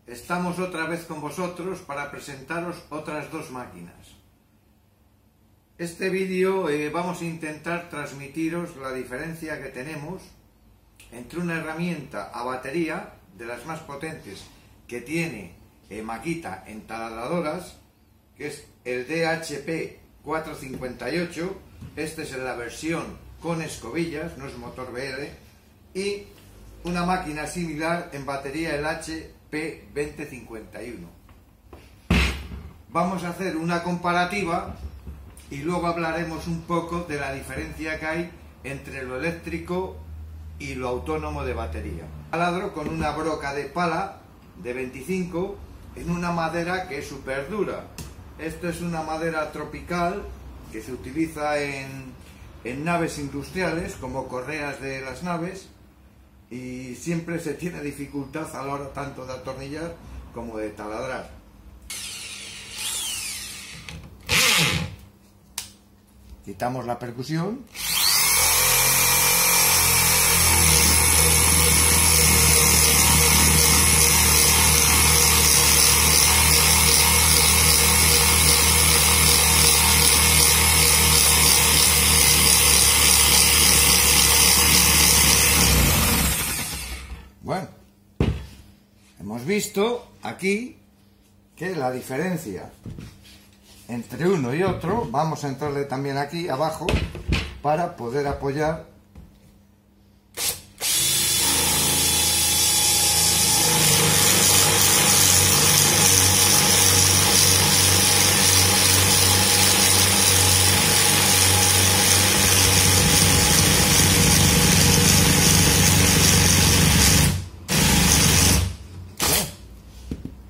Estamos otra vez con vosotros para presentaros otras dos máquinas. Este vídeo vamos a intentar transmitiros la diferencia que tenemos entre una herramienta a batería, de las más potentes que tiene Makita en taladradoras, que es el DHP 458, este es en la versión con escobillas, no es motor BL, y una máquina similar en batería, el HP 2051. Vamos a hacer una comparativa y luego hablaremos un poco de la diferencia que hay entre lo eléctrico y lo autónomo de batería. Taladro con una broca de pala de 25 en una madera que es súper dura. Esto es una madera tropical que se utiliza en naves industriales como correas de las naves, y siempre se tiene dificultad a la hora tanto de atornillar como de taladrar. Quitamos la percusión. Bueno, hemos visto aquí que la diferencia entre uno y otro, vamos a entrarle también aquí abajo para poder apoyar .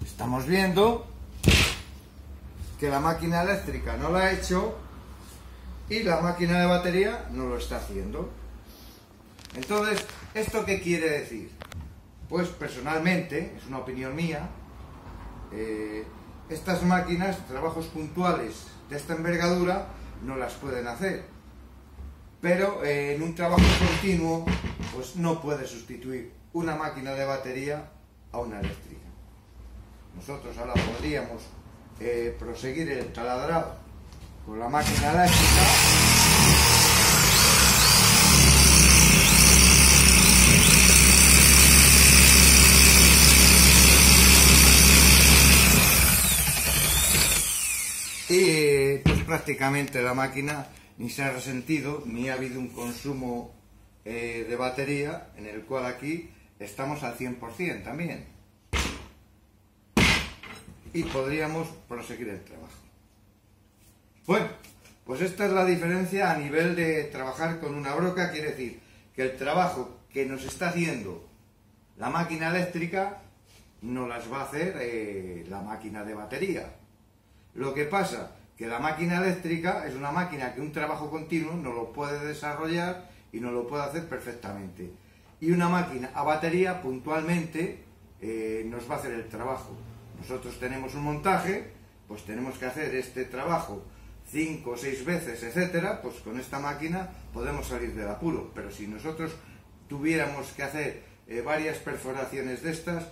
Estamos viendo que la máquina eléctrica no lo ha hecho y la máquina de batería no lo está haciendo. Entonces, ¿esto qué quiere decir? Pues personalmente, es una opinión mía, estas máquinas, trabajos puntuales de esta envergadura, no las pueden hacer. Pero en un trabajo continuo, pues no puede sustituir una máquina de batería a una eléctrica. Nosotros ahora podríamos proseguir el taladrado con la máquina eléctrica. Y pues prácticamente la máquina ni se ha resentido, ni ha habido un consumo de batería, en el cual aquí estamos al 100% también. Y podríamos proseguir el trabajo. Bueno, pues esta es la diferencia a nivel de trabajar con una broca. Quiere decir que el trabajo que nos está haciendo la máquina eléctrica no las va a hacer la máquina de batería. Lo que pasa que la máquina eléctrica es una máquina que un trabajo continuo no lo puede desarrollar y no lo puede hacer perfectamente. Y una máquina a batería puntualmente nos va a hacer el trabajo. Nosotros tenemos un montaje, pues tenemos que hacer este trabajo 5 o 6 veces, etcétera, pues con esta máquina podemos salir del apuro. Pero si nosotros tuviéramos que hacer varias perforaciones de estas,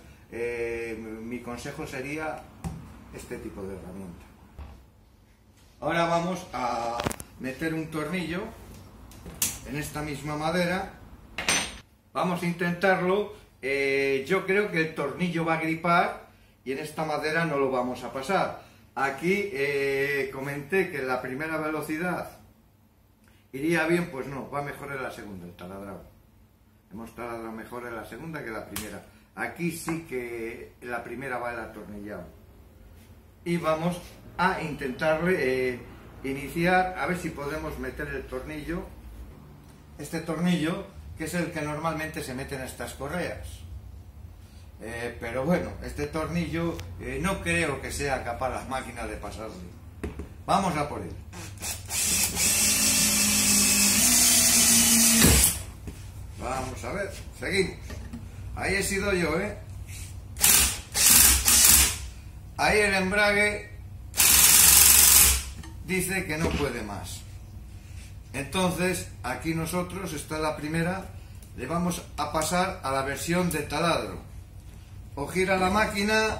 mi consejo sería este tipo de herramienta. Ahora vamos a meter un tornillo en esta misma madera. Vamos a intentarlo. Yo creo que el tornillo va a gripar y en esta madera no lo vamos a pasar. Aquí comenté que la primera velocidad iría bien, pues no, va mejor en la segunda, el taladrado. Hemos taladrado mejor en la segunda que la primera. Aquí sí que la primera va el atornillado. Y vamos a intentarle iniciar, a ver si podemos meter el tornillo, este tornillo, que es el que normalmente se mete en estas correas. Pero bueno, este tornillo no creo que sea capaz la máquina de pasarle. Vamos a por él. Vamos a ver, seguimos. Ahí he sido yo, Ahí el embrague dice que no puede más. Entonces, aquí nosotros, esta es la primera, le vamos a pasar a la versión de taladro. o gira la máquina.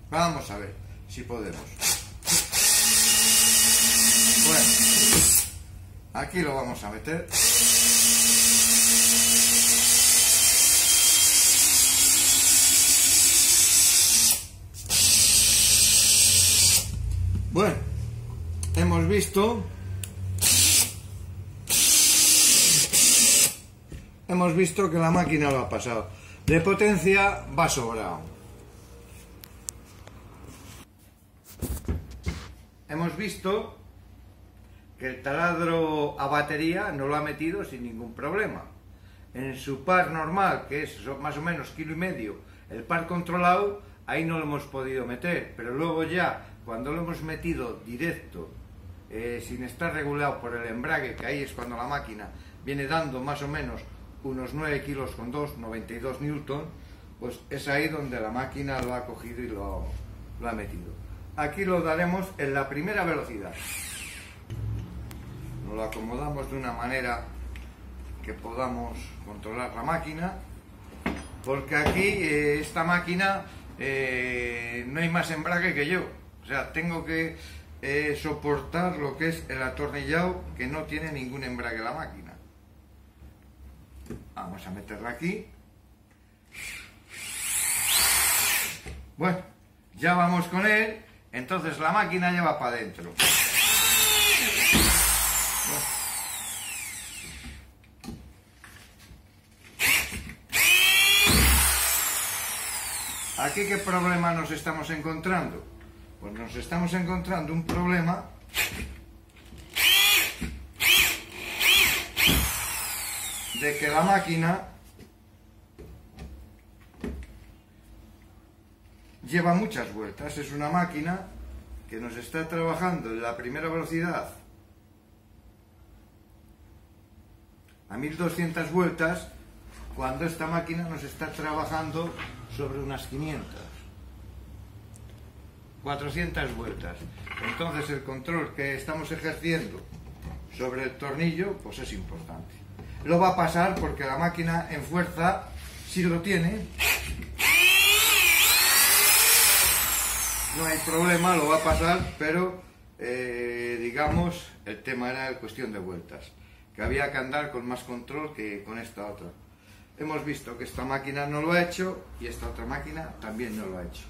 Vamos a ver si podemos. Bueno, aquí lo vamos a meter. Bueno, hemos visto que la máquina lo ha pasado. De potencia va sobrado. Hemos visto que el taladro a batería no lo ha metido sin ningún problema. En su par normal, que es más o menos 1,5 kilos, el par controlado, ahí no lo hemos podido meter, pero luego ya, cuando lo hemos metido directo, sin estar regulado por el embrague, que ahí es cuando la máquina viene dando más o menos unos 9 kilos con 2, 92 newton, pues es ahí donde la máquina lo ha cogido y lo ha metido. Aquí lo daremos en la primera velocidad. Nos lo acomodamos de una manera que podamos controlar la máquina, porque aquí esta máquina no hay más embrague que yo. O sea, tengo que soportar lo que es el atornillado, que no tiene ningún embrague la máquina. Vamos a meterla aquí. Bueno, ya vamos con él. Entonces la máquina ya va para adentro. ¿Aquí qué problema nos estamos encontrando? Pues nos estamos encontrando un problema de que la máquina lleva muchas vueltas. Es una máquina que nos está trabajando en la primera velocidad a 1200 vueltas, cuando esta máquina nos está trabajando sobre unas 400 vueltas. Entonces el control que estamos ejerciendo sobre el tornillo pues es importante. Lo va a pasar porque la máquina en fuerza sí lo tiene. No hay problema, lo va a pasar, pero digamos, el tema era cuestión de vueltas, que había que andar con más control que con esta otra. Hemos visto que esta máquina no lo ha hecho y esta otra máquina también no lo ha hecho.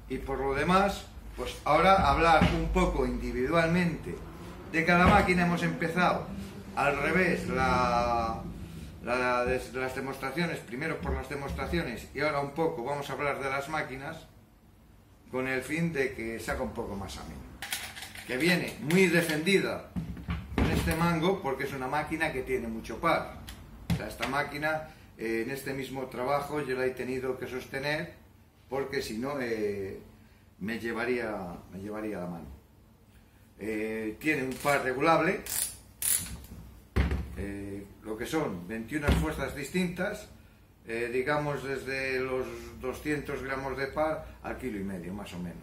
Y por lo demás, pues ahora hablar un poco individualmente de cada máquina. Hemos empezado al revés las demostraciones, primero por las demostraciones y ahora un poco vamos a hablar de las máquinas, con el fin de que se haga un poco más ameno. Que viene muy defendida con este mango porque es una máquina que tiene mucho par. O sea, esta máquina en este mismo trabajo yo la he tenido que sostener porque si no me llevaría la mano. Tiene un par regulable, lo que son 21 fuerzas distintas, digamos desde los 200 gramos de par al 1,5 kilos más o menos.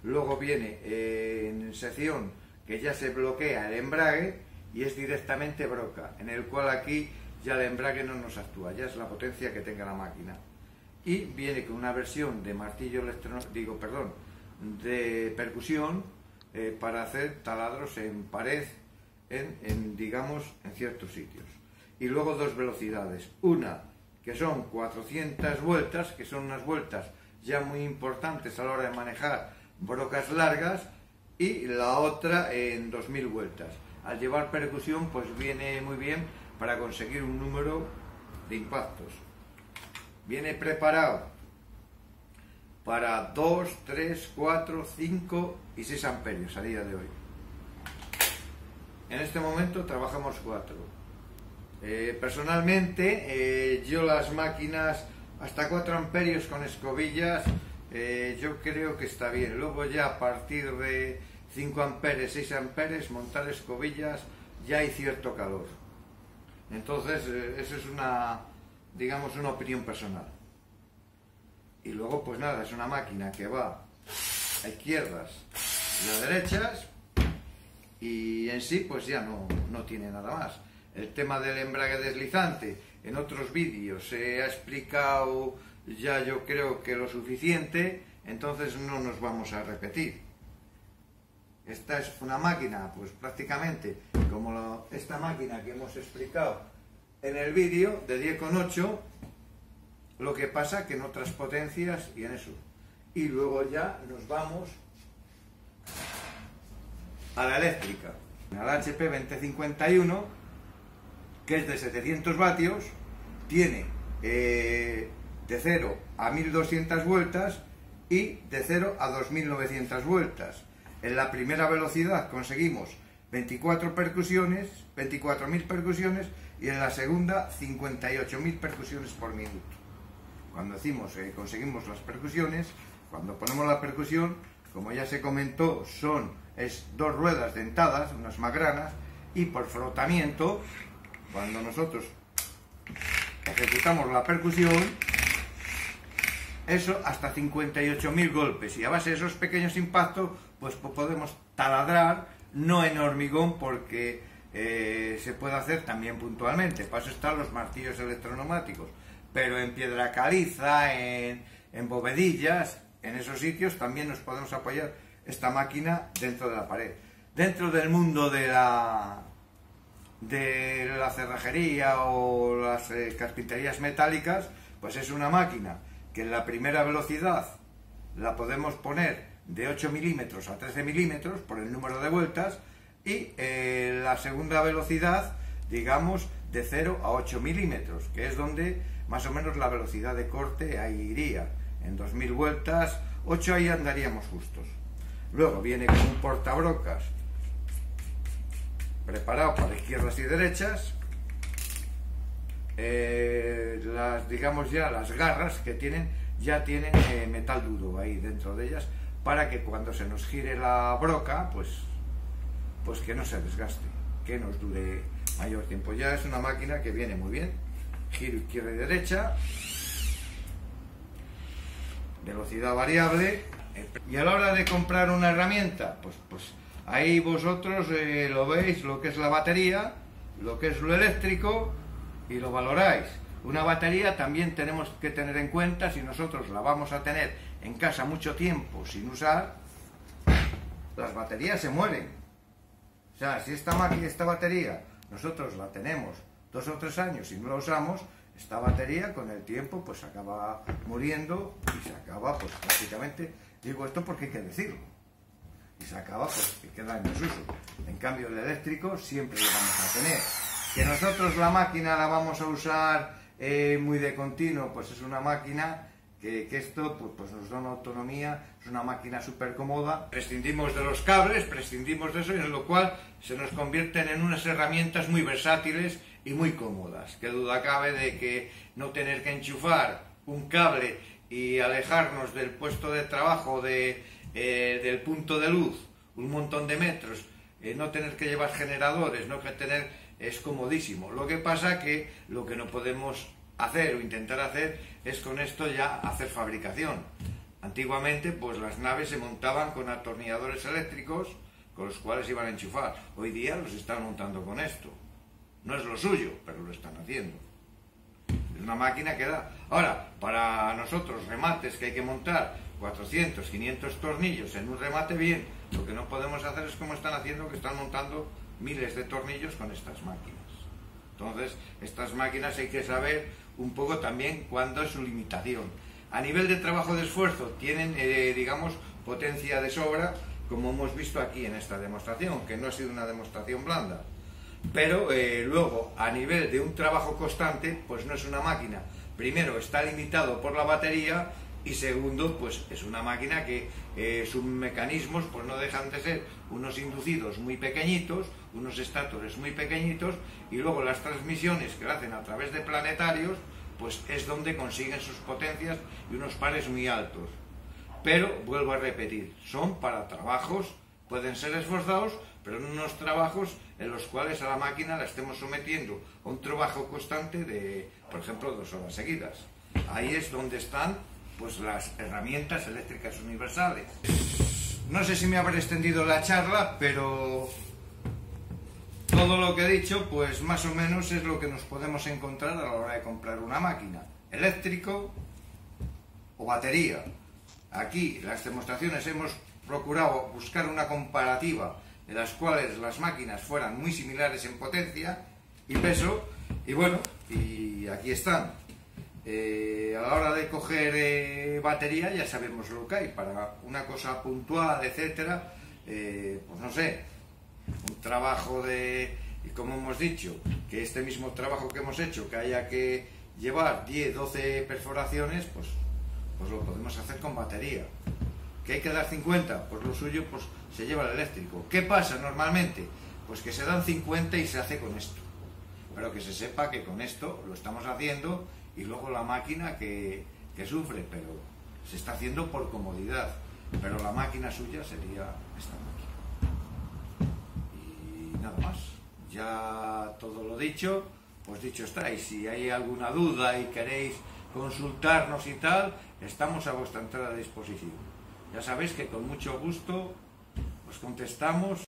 Luego viene en sección que ya se bloquea el embrague y es directamente broca, en el cual aquí ya el embrague no nos actúa, ya es la potencia que tenga la máquina. Y viene con una versión de martillo de percusión para hacer taladros en pared, digamos, en ciertos sitios. Y luego dos velocidades, una que son 400 vueltas, que son unas vueltas ya muy importantes a la hora de manejar brocas largas, y la otra en 2000 vueltas. Al llevar percusión pues viene muy bien para conseguir un número de impactos. Viene preparado para 2, 3, 4, 5 y 6 amperios a día de hoy. En este momento trabajamos 4. Personalmente yo las máquinas hasta 4 amperios con escobillas yo creo que está bien. Luego ya a partir de 5 amperes, 6 amperes, montar escobillas ya hay cierto calor. Entonces eso es digamos una opinión personal. Y luego pues nada, es una máquina que va a izquierdas y a derechas, y en sí pues ya no tiene nada más. el tema del embrague deslizante, en otros vídeos se ha explicado ya, yo creo que lo suficiente, entonces no nos vamos a repetir. Esta es una máquina, pues prácticamente como esta máquina que hemos explicado en el vídeo de 10,8, lo que pasa que en otras potencias y en eso. Y luego ya nos vamos a la eléctrica, a la HP 2051, que es de 700 vatios, tiene de 0 a 1200 vueltas y de 0 a 2900 vueltas. En la primera velocidad conseguimos 24 percusiones, 24.000 percusiones, y en la segunda 58.000 percusiones por minuto. Cuando decimos conseguimos las percusiones, cuando ponemos la percusión, como ya se comentó, es dos ruedas dentadas, unas magranas, y por frotamiento, cuando nosotros ejecutamos la percusión, eso hasta 58.000 golpes, y a base de esos pequeños impactos pues podemos taladrar, no en hormigón porque se puede hacer también puntualmente, para eso están los martillos electroneumáticos, pero en piedra caliza, en bovedillas, en esos sitios también nos podemos apoyar esta máquina dentro de la pared. Dentro del mundo de la cerrajería o las carpinterías metálicas, pues es una máquina que en la primera velocidad la podemos poner de 8 milímetros a 13 milímetros por el número de vueltas, y la segunda velocidad, digamos, de 0 a 8 milímetros, que es donde más o menos la velocidad de corte ahí iría. En 2000 vueltas, 8 ahí andaríamos justos. Luego viene con un portabrocas preparado para izquierdas y derechas. Digamos ya las garras que tienen, ya tienen metal duro ahí dentro de ellas, para que cuando se nos gire la broca, pues que no se desgaste, que nos dure mayor tiempo. Ya es una máquina que viene muy bien. Giro izquierda y derecha, velocidad variable. Y a la hora de comprar una herramienta, pues ahí vosotros lo veis, lo que es la batería, lo que es lo eléctrico, y lo valoráis. Una batería también tenemos que tener en cuenta, si nosotros la vamos a tener en casa mucho tiempo sin usar, las baterías se mueren. O sea, si esta batería nosotros la tenemos 2 o 3 años y no la usamos, esta batería con el tiempo pues acaba muriendo y se acaba pues prácticamente, digo esto porque hay que decirlo, y se acaba pues que queda en desuso. En cambio el eléctrico siempre lo vamos a tener. Que nosotros la máquina la vamos a usar muy de continuo, pues es una máquina que esto pues nos da una autonomía, es una máquina súper cómoda. Prescindimos de los cables, prescindimos de eso, en lo cual se nos convierten en unas herramientas muy versátiles y muy cómodas. Qué duda cabe de que no tener que enchufar un cable y alejarnos del puesto de trabajo, del punto de luz, un montón de metros, no tener que llevar generadores, no que tener, es comodísimo. Lo que pasa que lo que no podemos hacer o intentar hacer es con esto ya hacer fabricación. Antiguamente pues las naves se montaban con atornilladores eléctricos con los cuales iban a enchufar. Hoy día los están montando con esto. No es lo suyo, pero lo están haciendo. Es una máquina que da. Ahora, para nosotros remates que hay que montar 400, 500 tornillos en un remate, bien, lo que no podemos hacer es como están haciendo, que están montando miles de tornillos con estas máquinas. Entonces, estas máquinas hay que saber un poco también cuándo es su limitación. A nivel de trabajo de esfuerzo tienen, digamos, potencia de sobra, como hemos visto aquí en esta demostración, que no ha sido una demostración blanda. Pero luego, a nivel de un trabajo constante, pues no es una máquina. Primero, está limitado por la batería, y segundo, pues es una máquina que sus mecanismos pues no dejan de ser unos inducidos muy pequeñitos, unos estátores muy pequeñitos, y luego las transmisiones que lo hacen a través de planetarios, pues es donde consiguen sus potencias y unos pares muy altos. Pero, vuelvo a repetir, son para trabajos, pueden ser esforzados, pero en unos trabajos en los cuales a la máquina la estemos sometiendo a un trabajo constante de, por ejemplo, 2 horas seguidas. Ahí es donde están pues las herramientas eléctricas universales. No sé si me habré extendido la charla, pero todo lo que he dicho, pues más o menos es lo que nos podemos encontrar a la hora de comprar una máquina. Eléctrico o batería. Aquí las demostraciones hemos procurado buscar una comparativa de las cuales las máquinas fueran muy similares en potencia y peso, y bueno, y aquí están. A la hora de coger batería ya sabemos lo que hay. Para una cosa puntual, etcétera, pues no sé, un trabajo y como hemos dicho, que este mismo trabajo que hemos hecho, que haya que llevar 10, 12 perforaciones, pues lo podemos hacer con batería. ¿Que hay que dar 50? Pues lo suyo pues se lleva el eléctrico. ¿Qué pasa normalmente? Pues que se dan 50 y se hace con esto. Pero que se sepa que con esto lo estamos haciendo y luego la máquina que sufre, pero se está haciendo por comodidad. Pero la máquina suya sería esta máquina. Y nada más. Ya todo lo dicho, pues dicho está. Y si hay alguna duda y queréis consultarnos y tal, estamos a vuestra entera disposición. Ya sabéis que con mucho gusto os contestamos.